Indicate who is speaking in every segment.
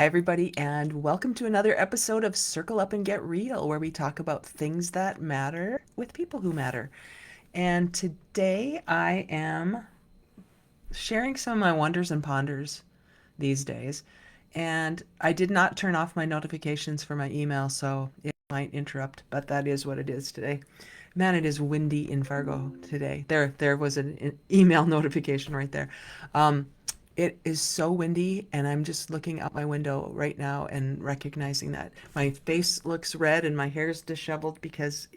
Speaker 1: Hi, everybody, and welcome to another episode of Circle Up and Get Real, where we talk about things that matter with people who matter. And today I am sharing some of my wonders and ponders these days. And I did not turn off my notifications for my email, so it might interrupt, but that is what it is today. Man, it is windy in Fargo today. There was an email notification right there. Um, it is so windy, and I'm just looking out my window right now and recognizing that my face looks red and my hair is disheveled because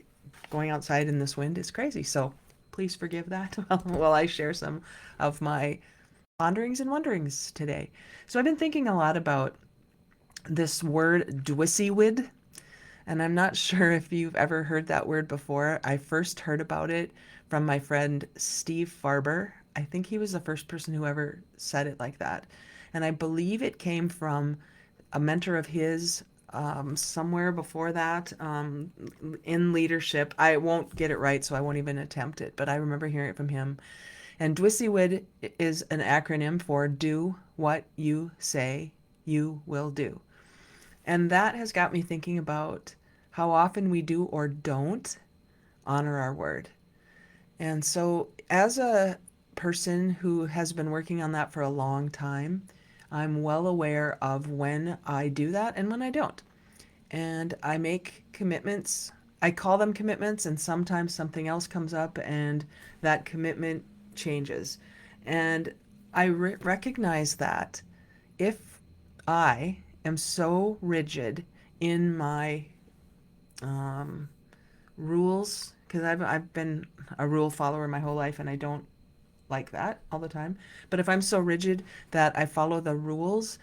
Speaker 1: going outside in this wind is crazy. So please forgive that while I share some of my ponderings and wonderings today. So I've been thinking a lot about this word dwissywid, and I'm not sure if you've ever heard that word before. I first heard about it from my friend Steve Farber. I think he was the first person who ever said it like that. And I believe it came from a mentor of his somewhere before that in leadership. I won't get it right, so I won't even attempt it, but I remember hearing it from him. And dwissywid is an acronym for do what you say you will do. And that has got me thinking about how often we do or don't honor our word. And so, as a person who has been working on that for a long time, I'm well aware of when I do that and when I don't. And I make commitments. I call them commitments, and sometimes something else comes up and that commitment changes. And I recognize that if I am so rigid in my um, rules, because I've been a rule follower my whole life and I don't like that all the time. But if I'm so rigid that I follow the rules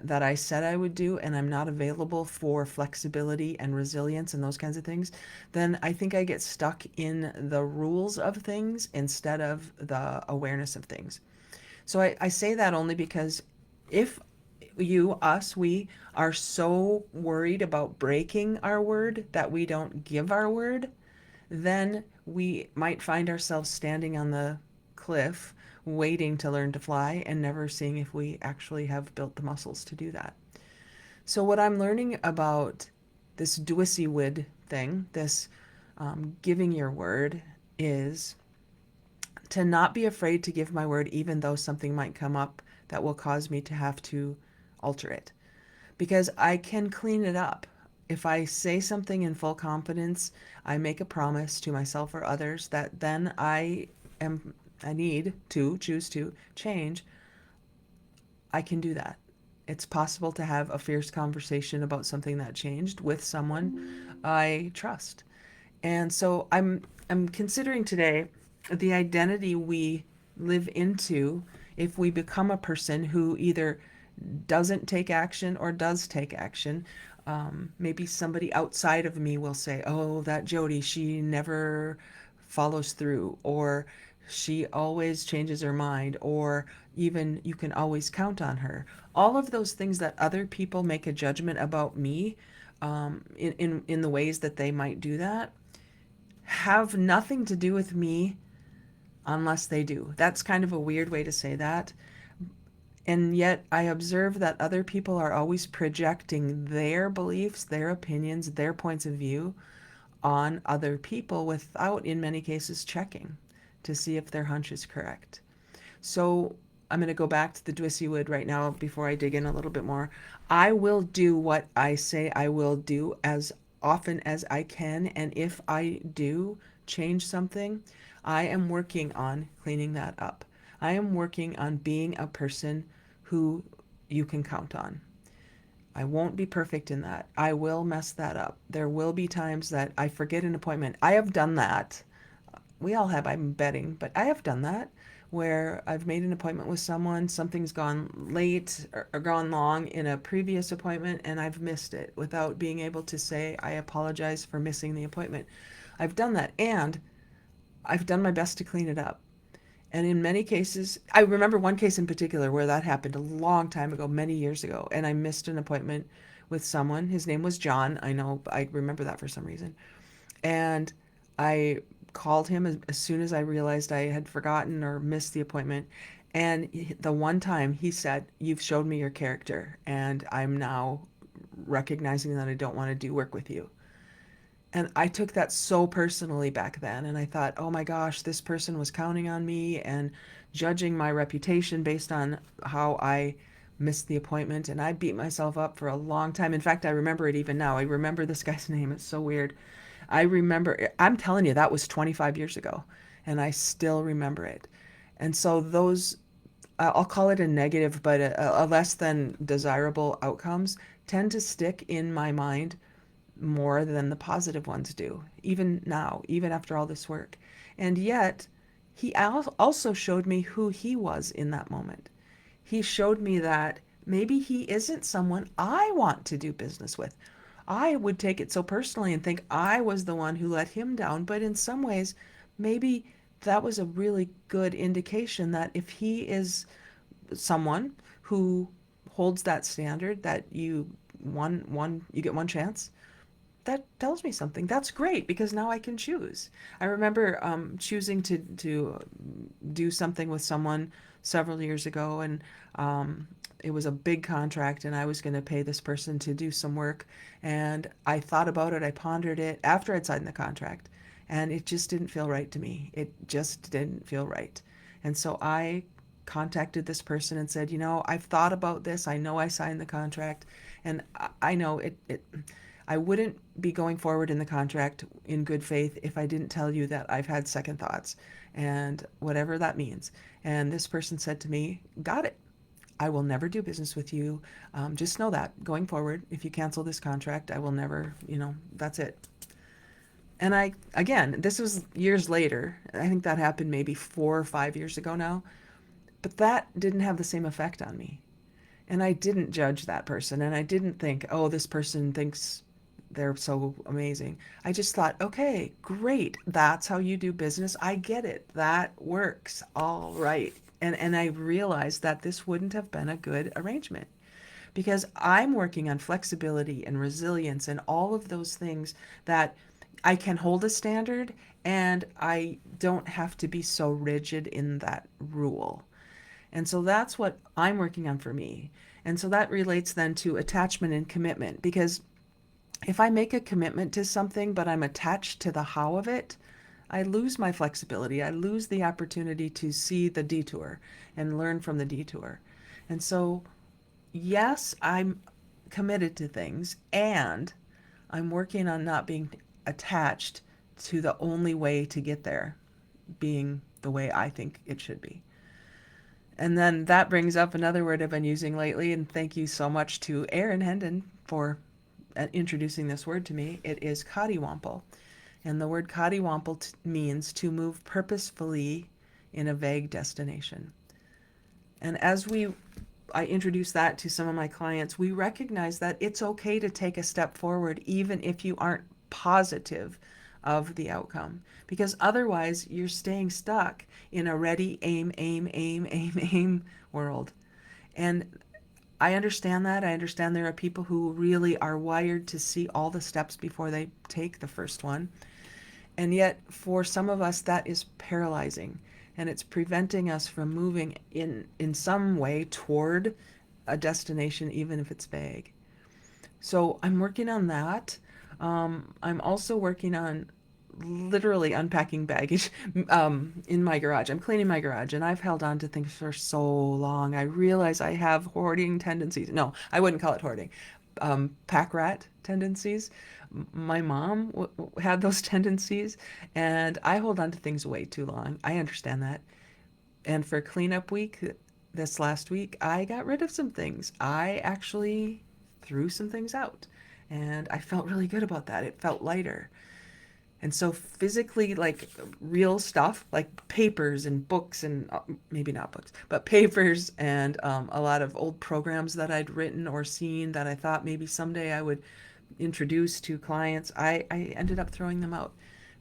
Speaker 1: that I said I would do and I'm not available for flexibility and resilience and those kinds of things, then I think I get stuck in the rules of things instead of the awareness of things. So I say that only because if we are so worried about breaking our word that we don't give our word, then we might find ourselves standing on the cliff waiting to learn to fly and never seeing if we actually have built the muscles to do that. So, what I'm learning about this dwissywid thing, this giving your word, is to not be afraid to give my word, even though something might come up that will cause me to have to alter it. Because I can clean it up. If I say something in full confidence, I make a promise to myself or others that then I need to choose to change. I can do that. It's possible to have a fierce conversation about something that changed with someone I trust. And so I'm considering today the identity we live into if we become a person who either doesn't take action or does take action. Maybe somebody outside of me will say, "Oh, that Jodee, she never follows through," or "She always changes her mind," or even "You can always count on her." All of those things that other people make a judgment about me in the ways that they might do that have nothing to do with me unless they do. That's kind of a weird way to say that. And yet, I observe that other people are always projecting their beliefs, their opinions, their points of view on other people without, in many cases, checking to see if their hunch is correct. So, I'm going to go back to the Dwisseywood right now before I dig in a little bit more. I will do what I say I will do as often as I can. And if I do change something, I am working on cleaning that up. I am working on being a person who you can count on. I won't be perfect in that. I will mess that up. There will be times that I forget an appointment. I have done that. We all have, I'm betting, but I have done that where I've made an appointment with someone, something's gone late or gone long in a previous appointment, and I've missed it without being able to say, I apologize for missing the appointment. I've done that, and I've done my best to clean it up. And in many cases, I remember one case in particular where that happened a long time ago, many years ago, and I missed an appointment with someone. His name was John. I know, I remember that for some reason. And I called him as soon as I realized I had forgotten or missed the appointment. And the one time he said, "You've showed me your character, and I'm now recognizing that I don't want to do work with you." And I took that so personally back then. And I thought, oh my gosh, this person was counting on me and judging my reputation based on how I missed the appointment. And I beat myself up for a long time. In fact, I remember it even now. I remember this guy's name. It's so weird. I remember, I'm telling you, that was 25 years ago. And I still remember it. And so those, I'll call it a negative, but a less than desirable outcomes tend to stick in my mind more than the positive ones do, even now, even after all this work. And yet, he also showed me who he was in that moment. He showed me that maybe he isn't someone I want to do business with. I would take it so personally and think I was the one who let him down, but in some ways, maybe that was a really good indication that if he is someone who holds that standard that you get one chance, that tells me something. That's great because now I can choose. I remember choosing to do something with someone several years ago, and it was a big contract, and I was going to pay this person to do some work. And I thought about it, I pondered it after I'd signed the contract, and it just didn't feel right to me. It just didn't feel right. And so I contacted this person and said, I've thought about this. I know I signed the contract, and I know it I wouldn't be going forward in the contract in good faith if I didn't tell you that I've had second thoughts and whatever that means. And this person said to me, "Got it. I will never do business with you. Just know that going forward, if you cancel this contract, I will never, that's it." And again, this was years later. I think that happened maybe 4 or 5 years ago now. But that didn't have the same effect on me. And I didn't judge that person. And I didn't think, oh, this person thinks they're so amazing. I just thought, okay, great. That's how you do business. I get it. That works. All right. And I realized that this wouldn't have been a good arrangement because I'm working on flexibility and resilience and all of those things that I can hold a standard and I don't have to be so rigid in that rule. And so that's what I'm working on for me. And so that relates then to attachment and commitment because if I make a commitment to something, but I'm attached to the how of it, I lose my flexibility. I lose the opportunity to see the detour and learn from the detour. And so, yes, I'm committed to things and I'm working on not being attached to the only way to get there being the way I think it should be. And then that brings up another word I've been using lately, and thank you so much to Erin Hendon for introducing this word to me. It is cottywomple. And the word cottywomple means to move purposefully in a vague destination. And I introduce that to some of my clients, we recognize that it's okay to take a step forward even if you aren't positive of the outcome. Because otherwise, you're staying stuck in a ready, aim, aim, aim, aim, aim world. And I understand that. I understand there are people who really are wired to see all the steps before they take the first one. And yet, for some of us, that is paralyzing. And it's preventing us from moving in some way toward a destination, even if it's vague. So I'm working on that. I'm also working on literally unpacking baggage in my garage. I'm cleaning my garage and I've held on to things for so long. I realize I have hoarding tendencies. No, I wouldn't call it hoarding. Pack rat tendencies. My mom had those tendencies and I hold on to things way too long. I understand that. And for cleanup week, this last week, I got rid of some things. I actually threw some things out and I felt really good about that. It felt lighter. And so physically, like real stuff, like papers and books and maybe not books, but papers and a lot of old programs that I'd written or seen that I thought maybe someday I would introduce to clients, I ended up throwing them out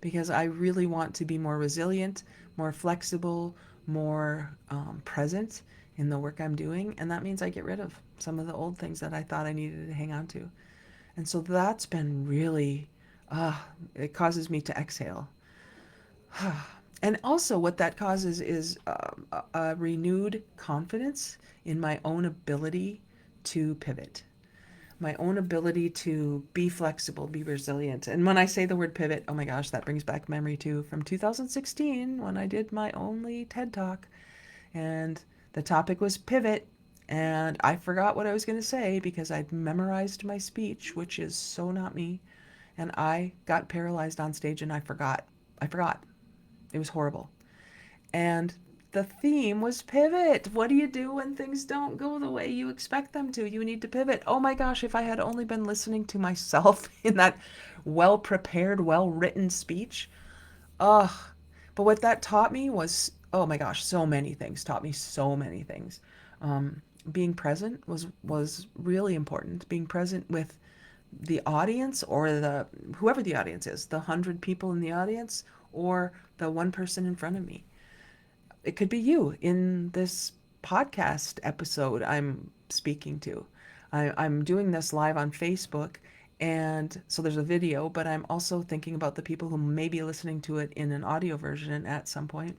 Speaker 1: because I really want to be more resilient, more flexible, more present in the work I'm doing. And that means I get rid of some of the old things that I thought I needed to hang on to. And so that's been really, it causes me to exhale. And also, what that causes is a renewed confidence in my own ability to pivot, my own ability to be flexible, be resilient. And when I say the word pivot, oh my gosh, that brings back memory too from 2016 when I did my only TED Talk. And the topic was pivot. And I forgot what I was going to say because I'd memorized my speech, which is so not me. And I got paralyzed on stage and I forgot. I forgot. It was horrible. And the theme was pivot. What do you do when things don't go the way you expect them to? You need to pivot. Oh my gosh, if I had only been listening to myself in that well prepared, well written speech. Ugh. But what that taught me was, oh my gosh, so many things. Taught me so many things. Being present was really important. Being present with the audience or the whoever the audience is, the 100 people in the audience or the one person in front of me. It could be you in this podcast episode I'm speaking to. I'm doing this live on Facebook, and so there's a video, but I'm also thinking about the people who may be listening to it in an audio version at some point.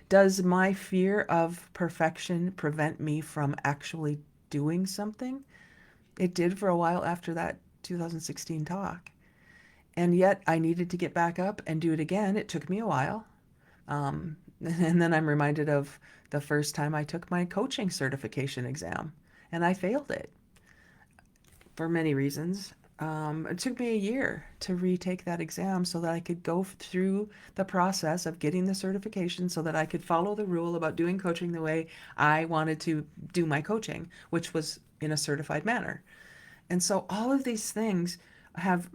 Speaker 1: Does my fear of perfection prevent me from actually doing something? It did for a while after that 2016 talk. And yet I needed to get back up and do it again. It took me a while. And then I'm reminded of the first time I took my coaching certification exam, and I failed it for many reasons. It took me a year to retake that exam so that I could go through the process of getting the certification so that I could follow the rule about doing coaching the way I wanted to do my coaching, which was in a certified manner. And so all of these things have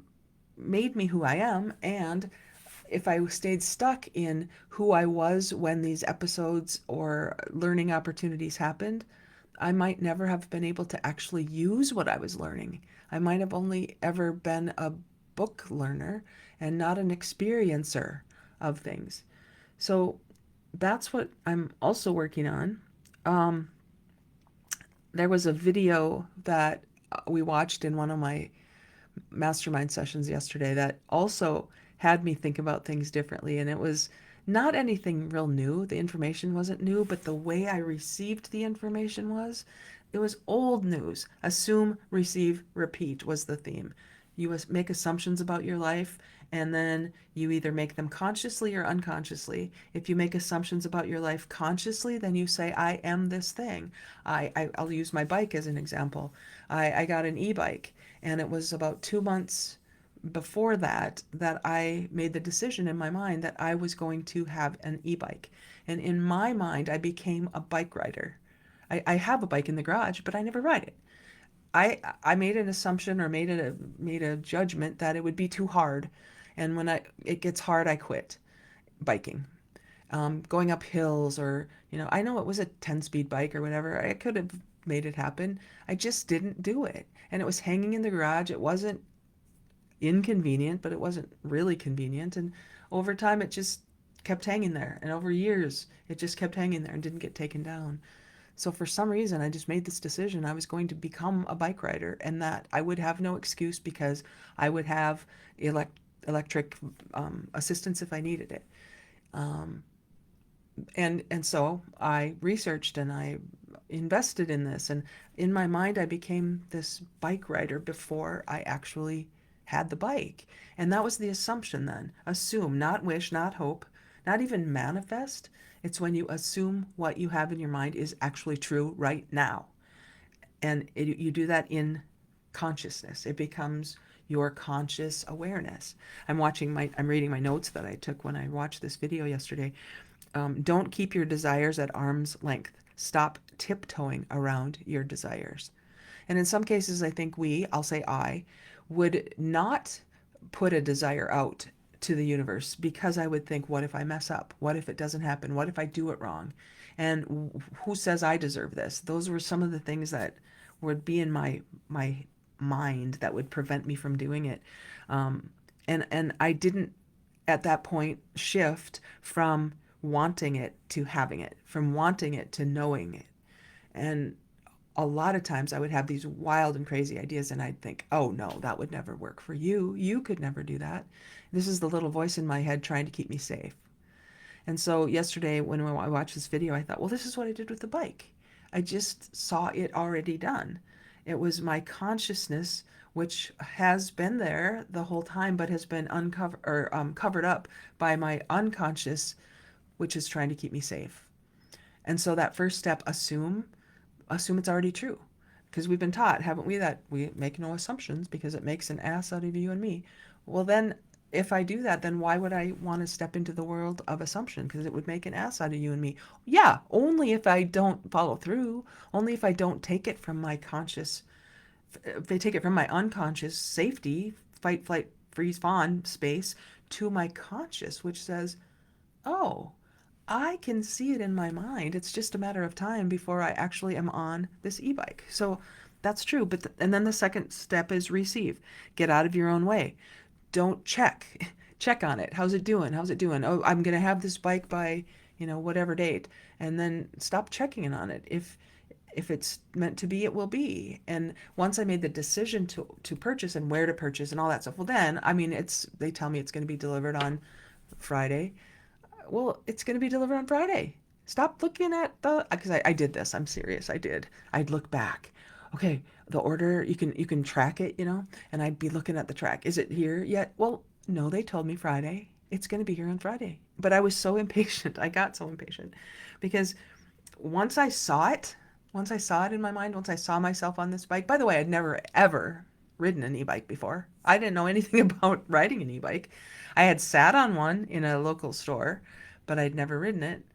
Speaker 1: made me who I am. And if I stayed stuck in who I was when these episodes or learning opportunities happened, I might never have been able to actually use what I was learning. I might have only ever been a book learner and not an experiencer of things. So that's what I'm also working on. Um, there was a video that we watched in one of my mastermind sessions yesterday that also had me think about things differently. And it was not anything real new. The information wasn't new, but the way I received the information was, it was old news. Assume, receive, repeat was the theme. You make assumptions about your life, and then you either make them consciously or unconsciously. If you make assumptions about your life consciously, then you say, I am this thing. I'll use my bike as an example. I got an e-bike, and it was about 2 months before that I made the decision in my mind that I was going to have an e-bike. And in my mind, I became a bike rider. I have a bike in the garage, but I never ride it. I made an assumption or made a judgment that it would be too hard, and when it gets hard, I quit biking. Going up hills or I know it was a 10-speed bike or whatever. I could have made it happen. I just didn't do it, and it was hanging in the garage. It wasn't inconvenient, but it wasn't really convenient, and over time, it just kept hanging there, and over years, it just kept hanging there and didn't get taken down. So for some reason, I just made this decision. I was going to become a bike rider and that I would have no excuse because I would have electric assistance if I needed it. Um, and so I researched and I invested in this. And in my mind, I became this bike rider before I actually had the bike. And that was the assumption then. Assume, not wish, not hope, not even manifest. It's when you assume what you have in your mind is actually true right now. And you do that in consciousness. It becomes your conscious awareness. I'm reading my notes that I took when I watched this video yesterday. Don't keep your desires at arm's length. Stop tiptoeing around your desires. And in some cases, I think I'll say I, would not put a desire out to the universe because I would think, what if I mess up? What if it doesn't happen? What if I do it wrong? And who says I deserve this? Those were some of the things that would be in my mind that would prevent me from doing it. Um, and I didn't at that point shift from wanting it to having it, from wanting it to knowing it. And a lot of times I would have these wild and crazy ideas and I'd think, oh no, that would never work for you. You could never do that. This is the little voice in my head trying to keep me safe. And so yesterday when I watched this video, I thought, well, this is what I did with the bike. I just saw it already done. It was my consciousness, which has been there the whole time, but has been uncovered or covered up by my unconscious, which is trying to keep me safe. And so that first step, assume it's already true. Because we've been taught, haven't we, that we make no assumptions because it makes an ass out of you and me. Well, then if I do that, then why would I want to step into the world of assumption? Because it would make an ass out of you and me. Yeah, only if I don't follow through, only if I don't take it from my conscious, if I take it from my unconscious safety, fight, flight, freeze, fawn space to my conscious, which says, oh, I can see it in my mind. It's just a matter of time before I actually am on this e-bike. So that's true. And then the second step is receive. Get out of your own way. Don't check. Check on it. How's it doing? How's it doing? Oh, I'm going to have this bike by, whatever date. And then stop checking in on it. If it's meant to be, it will be. And once I made the decision to purchase and where to purchase and all that stuff, well then, I mean, they tell me it's going to be delivered on Friday. Well, it's going to be delivered on Friday. Stop looking at because I did this. I'm serious. I did. I'd look back. Okay, the order, you can track it, and I'd be looking at the track. Is it here yet? Well, no, they told me Friday. It's going to be here on Friday. But I was so impatient. I got so impatient because once I saw it, once I saw it in my mind, once I saw myself on this bike, by the way, I'd never ever ridden an e-bike before. I didn't know anything about riding an e-bike. I had sat on one in a local store, but I'd never ridden it.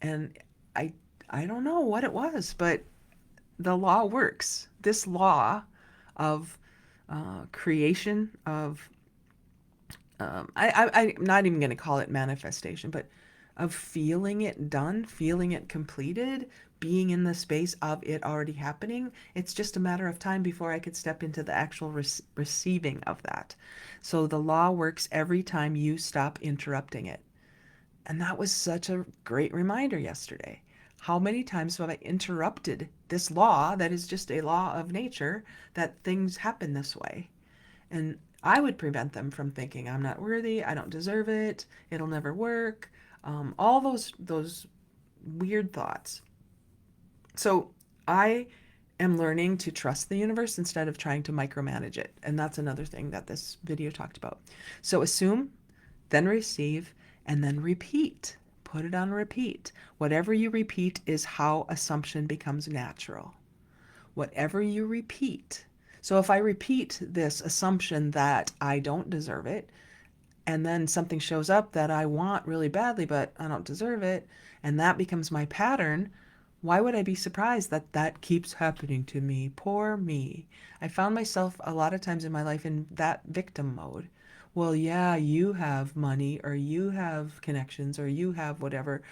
Speaker 1: And I I don't know what it was, but the law works. This law of creation of I'm not even going to call it manifestation, but of feeling it done, feeling it completed, being in the space of it already happening. It's just a matter of time before I could step into the actual receiving of that. So the law works every time you stop interrupting it. And that was such a great reminder yesterday. How many times have I interrupted this law that is just a law of nature that things happen this way? And I would prevent them from thinking, I'm not worthy, I don't deserve it, it'll never work, all those weird thoughts. So I am learning to trust the universe instead of trying to micromanage it. And that's another thing that this video talked about. So assume, then receive, and then repeat. Put it on repeat. Whatever you repeat is how assumption becomes natural. Whatever you repeat. So if I repeat this assumption that I don't deserve it, and then something shows up that I want really badly, but I don't deserve it, and that becomes my pattern, why would I be surprised that that keeps happening to me? Poor me. I found myself a lot of times in my life in that victim mode. Well, yeah, you have money or you have connections or you have whatever.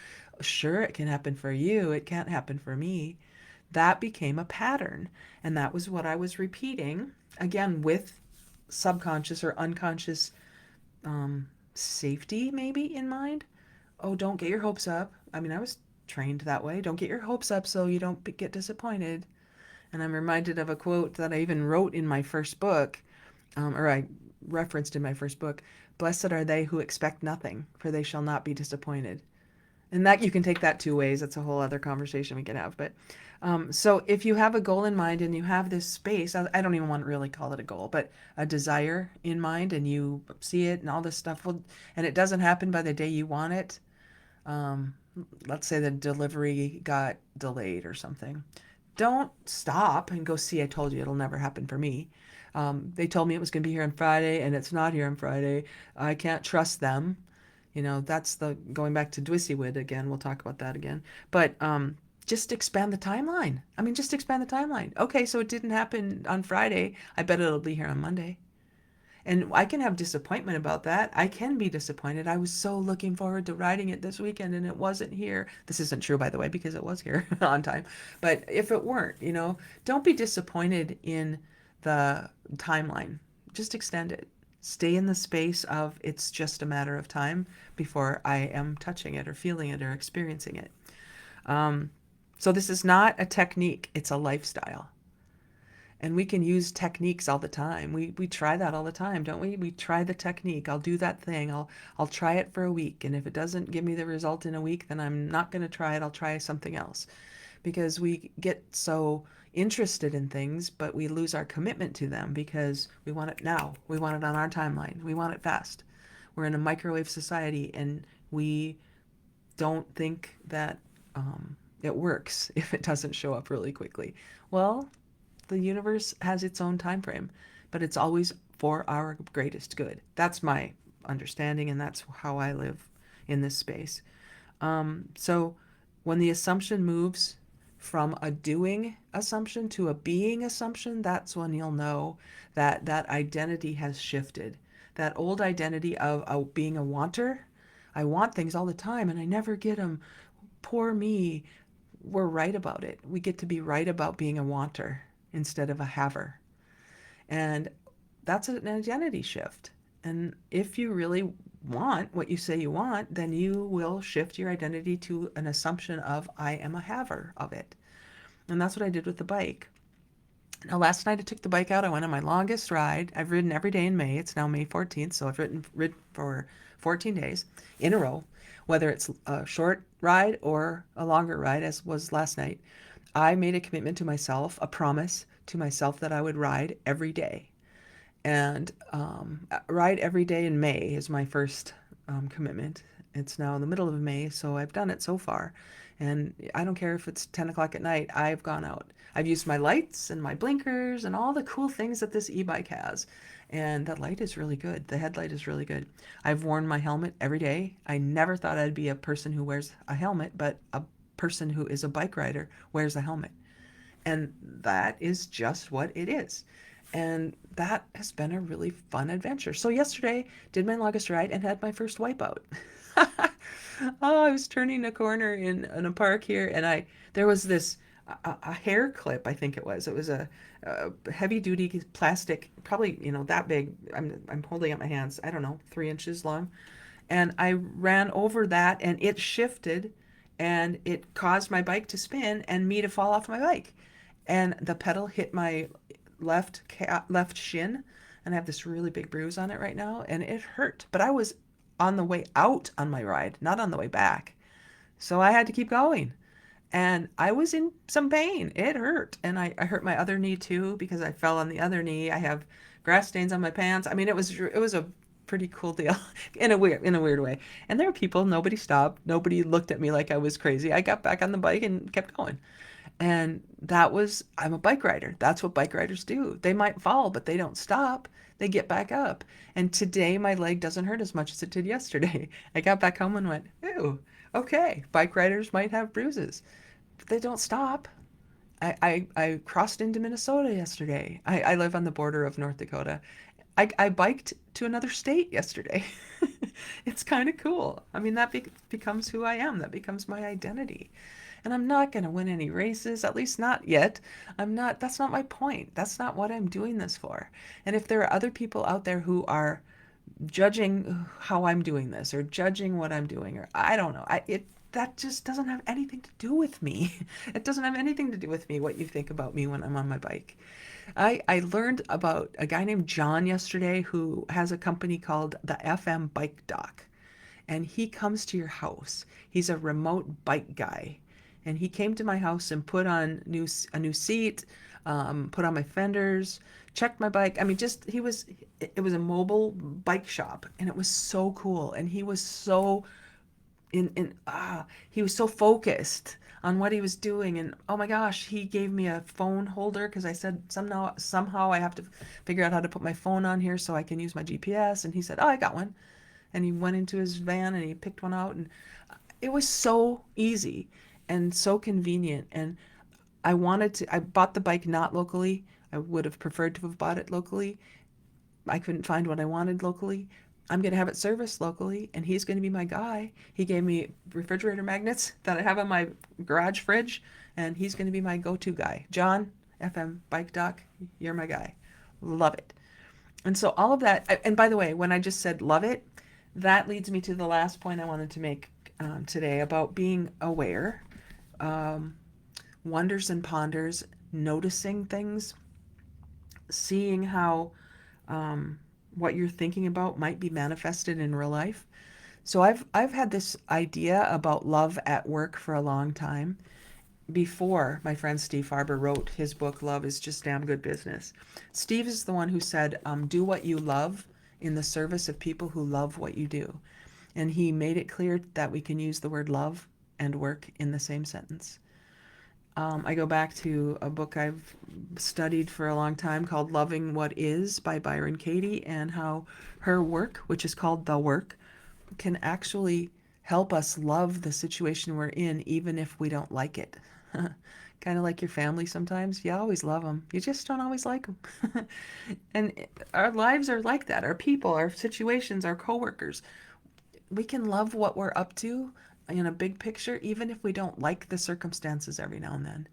Speaker 1: Sure, it can happen for you. It can't happen for me. That became a pattern. And that was what I was repeating, again, with subconscious or unconscious safety maybe in mind. Oh, don't get your hopes up. I mean, I was trained that way. Don't get your hopes up so you don't get disappointed. And I'm reminded of a quote that I even wrote in my first book, or I referenced in my first book. Blessed are they who expect nothing, for they shall not be disappointed. And that you can take that two ways. That's a whole other conversation we can have. But so if you have a goal in mind and you have this space, I don't even want to really call it a goal, but a desire in mind, and you see it and all this stuff, and it doesn't happen by the day you want it. Um, let's say the delivery got delayed or something. Don't stop and go see. I told you it'll never happen for me. They told me it was going to be here on Friday, and it's not here on Friday. I can't trust them. That's the going back to Dwissywid again. We'll talk about that again. But just expand the timeline. I mean, just expand the timeline. Okay, so it didn't happen on Friday. I bet it'll be here on Monday. And I can have disappointment about that. I can be disappointed. I was so looking forward to riding it this weekend and it wasn't here. This isn't true, by the way, because it was here on time. But if it weren't, don't be disappointed in the timeline. Just extend it. Stay in the space of it's just a matter of time before I am touching it or feeling it or experiencing it. So this is not a technique, it's a lifestyle. And we can use techniques all the time. We try that all the time, don't we? We try the technique. I'll do that thing. I'll try it for a week, and if it doesn't give me the result in a week, then I'm not going to try it. I'll try something else. Because we get so interested in things, but we lose our commitment to them because we want it now. We want it on our timeline. We want it fast. We're in a microwave society, and we don't think that it works if it doesn't show up really quickly. Well, the universe has its own time frame, but it's always for our greatest good. That's my understanding, and that's how I live in this space. So when the assumption moves from a doing assumption to a being assumption, that's when you'll know that that identity has shifted. That old identity of being a wanter, I want things all the time and I never get them. Poor me. We're right about it. We get to be right about being a wanter instead of a haver. And that's an identity shift. And if you really want what you say you want, then you will shift your identity to an assumption of I am a haver of it. And that's what I did with the bike. Now, last night I took the bike out. I went on my longest ride. I've ridden every day in May. It's now May 14th, so I've ridden for 14 days in a row, whether it's a short ride or a longer ride, as was last night. I made a commitment to myself, a promise to myself that I would ride every day. And ride every day in May is my first commitment. It's now in the middle of May, so I've done it so far. And I don't care if it's 10 o'clock at night, I've gone out. I've used my lights and my blinkers and all the cool things that this e-bike has. And that light is really good. The headlight is really good. I've worn my helmet every day. I never thought I'd be a person who wears a helmet, but a person who is a bike rider wears a helmet. And that is just what it is. And that has been a really fun adventure. So yesterday, did my longest ride and had my first wipeout. Oh, I was turning a corner in a park here, and there was this a hair clip. I think it was. It was a heavy duty plastic, probably that big. I'm holding up my hands. I don't know, 3 inches long, and I ran over that, and it shifted, and it caused my bike to spin and me to fall off my bike, and the pedal hit my left shin, and I have this really big bruise on it right now, and it hurt. But I was on the way out on my ride, not on the way back. So I had to keep going. And I was in some pain. It hurt. And I hurt my other knee too because I fell on the other knee. I have grass stains on my pants. I mean, it was a pretty cool deal in a weird way. And there were people, nobody stopped. Nobody looked at me like I was crazy. I got back on the bike and kept going. And I'm a bike rider. That's what bike riders do. They might fall, but they don't stop. They get back up. And today my leg doesn't hurt as much as it did yesterday. I got back home and went, ooh, okay, bike riders might have bruises, but they don't stop. I crossed into Minnesota yesterday. I live on the border of North Dakota. I biked to another state yesterday. It's kind of cool. I mean, that becomes who I am. That becomes my identity. And I'm not going to win any races, at least not yet. That's not my point. That's not what I'm doing this for. And if there are other people out there who are judging how I'm doing this or judging what I'm doing, or I don't know, that just doesn't have anything to do with me. It doesn't have anything to do with me, what you think about me when I'm on my bike. I learned about a guy named John yesterday who has a company called the FM Bike Dock. And he comes to your house. He's a remote bike guy. And he came to my house and put on a new seat, put on my fenders, checked my bike. I mean, it was a mobile bike shop, and it was so cool. And he was so he was so focused on what he was doing. And oh my gosh, he gave me a phone holder because I said somehow I have to figure out how to put my phone on here so I can use my GPS. And he said, oh, I got one. And he went into his van and he picked one out, and it was so easy and so convenient. And I bought the bike not locally. I would have preferred to have bought it locally. I couldn't find what I wanted locally. I'm going to have it serviced locally, and he's going to be my guy. He gave me refrigerator magnets that I have on my garage fridge, and he's going to be my go-to guy. John, FM Bike Dock, you're my guy. Love it. And so all of that, and by the way, when I just said love it, that leads me to the last point I wanted to make today about being aware. wonders and ponders, noticing things, seeing how what you're thinking about might be manifested in real life. So I've had this idea about love at work for a long time before my friend Steve Farber wrote his book, Love is Just Damn Good Business. Steve is the one who said, do what you love in the service of people who love what you do. And he made it clear that we can use the word love and work in the same sentence. I go back to a book I've studied for a long time called Loving What Is by Byron Katie, and how her work, which is called The Work, can actually help us love the situation we're in, even if we don't like it. Kind of like your family sometimes. You always love them. You just don't always like them. And our lives are like that. Our people, our situations, our coworkers. We can love what we're up to in a big picture, even if we don't like the circumstances every now and then.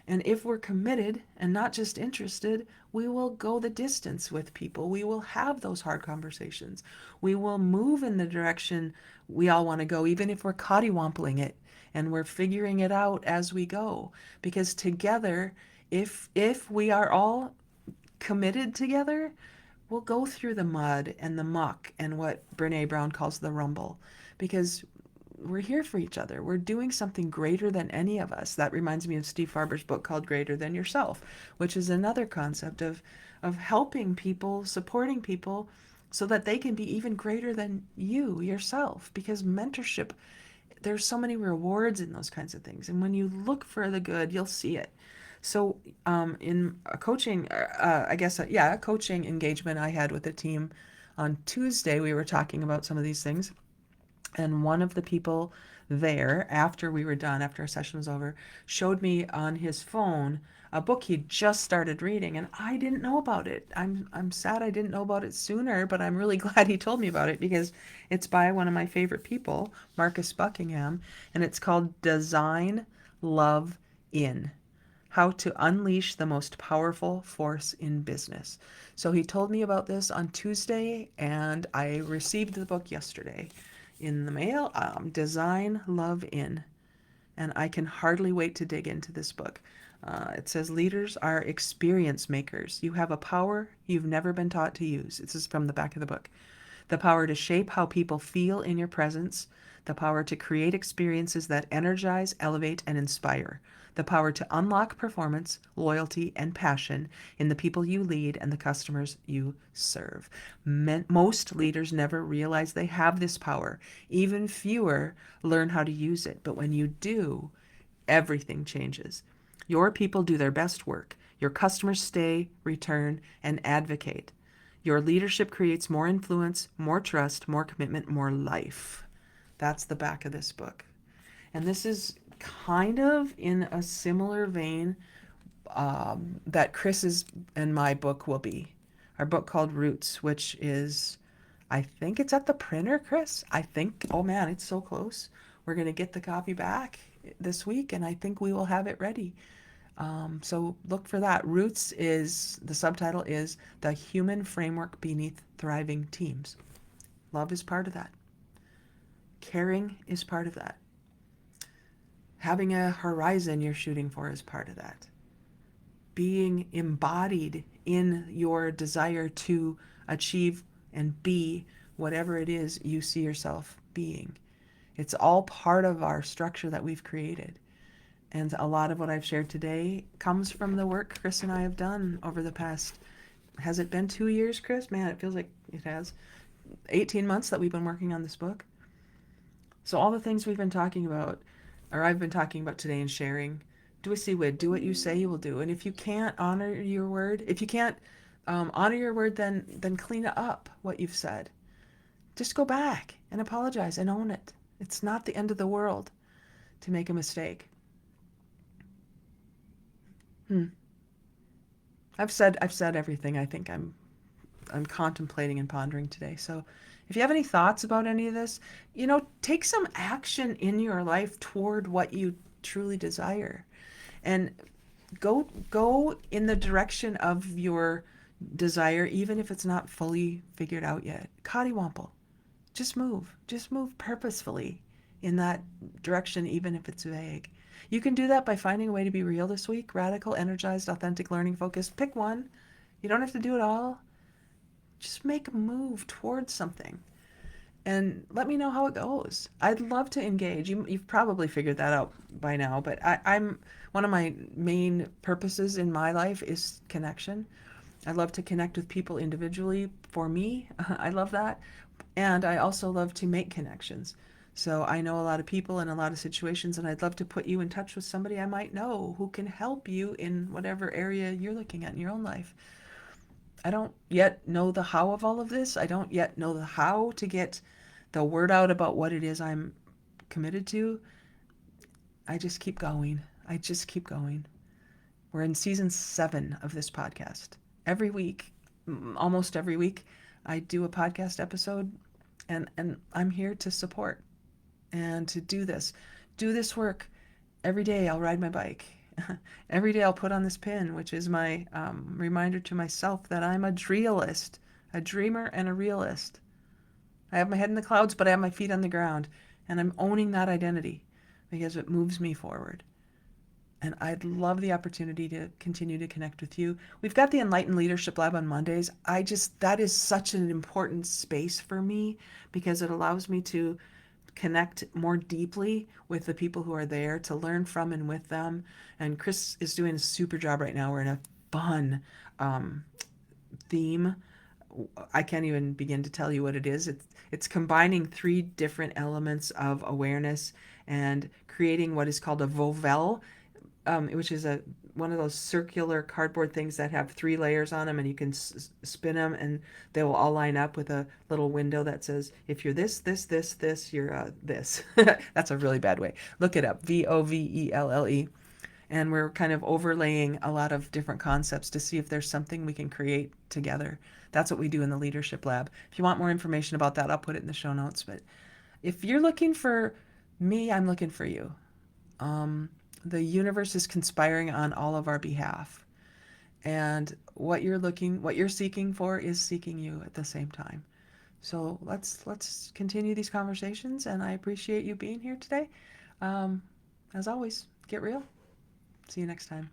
Speaker 1: And if we're committed and not just interested, we will go the distance with people. We will have those hard conversations. We will move in the direction we all want to go, even if we're coddywampling it and we're figuring it out as we go. Because together, if we are all committed together, we'll go through the mud and the muck and what Brene Brown calls the rumble. Because we're here for each other. We're doing something greater than any of us. That reminds me of Steve Farber's book called Greater Than Yourself, which is another concept of helping people, supporting people so that they can be even greater than you yourself. Because mentorship, there's so many rewards in those kinds of things. And when you look for the good, you'll see it. So, in a coaching, a coaching engagement I had with a team on Tuesday, we were talking about some of these things. And one of the people there, after we were done, after our session was over, showed me on his phone a book he'd just started reading, and I didn't know about it. I'm sad I didn't know about it sooner, but I'm really glad he told me about it because it's by one of my favorite people, Marcus Buckingham, and it's called Design Love In: How to Unleash the Most Powerful Force in Business. So he told me about this on Tuesday, and I received the book yesterday in the mail. Design Love In. And I can hardly wait to dig into this book. It says leaders are experience makers. You have a power you've never been taught to use. This is from the back of the book. The power to shape how people feel in your presence, the power to create experiences that energize, elevate, and inspire, the power to unlock performance, loyalty, and passion in the people you lead and the customers you serve. Most leaders never realize they have this power. Even fewer learn how to use it. But when you do, everything changes. Your people do their best work. Your customers stay, return, and advocate. Your leadership creates more influence, more trust, more commitment, more life. That's the back of this book. And this is kind of in a similar vein that Chris's and my book will be. Our book called Roots, which is, I think it's at the printer, Chris. I think, oh man, it's so close. We're going to get the copy back this week, and I think we will have it ready. So look for that. Roots is, the subtitle is The Human Framework Beneath Thriving Teams. Love is part of that. Caring is part of that. Having a horizon you're shooting for is part of that. Being embodied in your desire to achieve and be whatever it is you see yourself being. It's all part of our structure that we've created. And a lot of what I've shared today comes from the work Chris and I have done over the past, has it been 2 years, Chris? Man, it feels like it has. 18 months that we've been working on this book. So all the things we've been talking about, or I've been talking about today and sharing, do as you would, do what you say you will do. And if you can't honor your word, if you can't honor your word, then clean up what you've said. Just go back and apologize and own it. It's not the end of the world to make a mistake. I've said everything I think I'm contemplating and pondering today. So if you have any thoughts about any of this, take some action in your life toward what you truly desire, and go in the direction of your desire, even if it's not fully figured out yet. Cottywomple. Just move purposefully in that direction, even if it's vague. You can do that by finding a way to be real this week. Radical, energized, authentic, learning, focused. Pick one. You don't have to do it all. Just make a move towards something and let me know how it goes. I'd love to engage. You've probably figured that out by now, but I'm one of my main purposes in my life is connection. I love to connect with people individually for me. I love that. And I also love to make connections. So I know a lot of people in a lot of situations, and I'd love to put you in touch with somebody I might know who can help you in whatever area you're looking at in your own life. I don't yet know the how of all of this. I don't yet know the how to get the word out about what it is I'm committed to. I just keep going. I just keep going. We're in season 7 of this podcast. Every week, almost every week, I do a podcast episode, and I'm here to support and to do this work. Every day I'll ride my bike. Every day I'll put on this pin, which is my reminder to myself that I'm a drealist, a dreamer and a realist. I have my head in the clouds, but I have my feet on the ground, and I'm owning that identity because it moves me forward. And I'd love the opportunity to continue to connect with you. We've got the Enlightened Leadership Lab on Mondays. That is such an important space for me because it allows me to connect more deeply with the people who are there, to learn from and with them. And Chris is doing a super job right now. We're in a fun theme. I can't even begin to tell you what it is. It's combining 3 different elements of awareness and creating what is called a vovel, which is one of those circular cardboard things that have 3 layers on them, and you can spin them, and they will all line up with a little window that says, if you're this, you're this. That's a really bad way. Look it up, VOVELLE. And we're kind of overlaying a lot of different concepts to see if there's something we can create together. That's what we do in the Leadership Lab. If you want more information about that, I'll put it in the show notes. But if you're looking for me, I'm looking for you. The universe is conspiring on all of our behalf. And what you're seeking for is seeking you at the same time. So let's continue these conversations, and I appreciate you being here today. As always, get real. See you next time.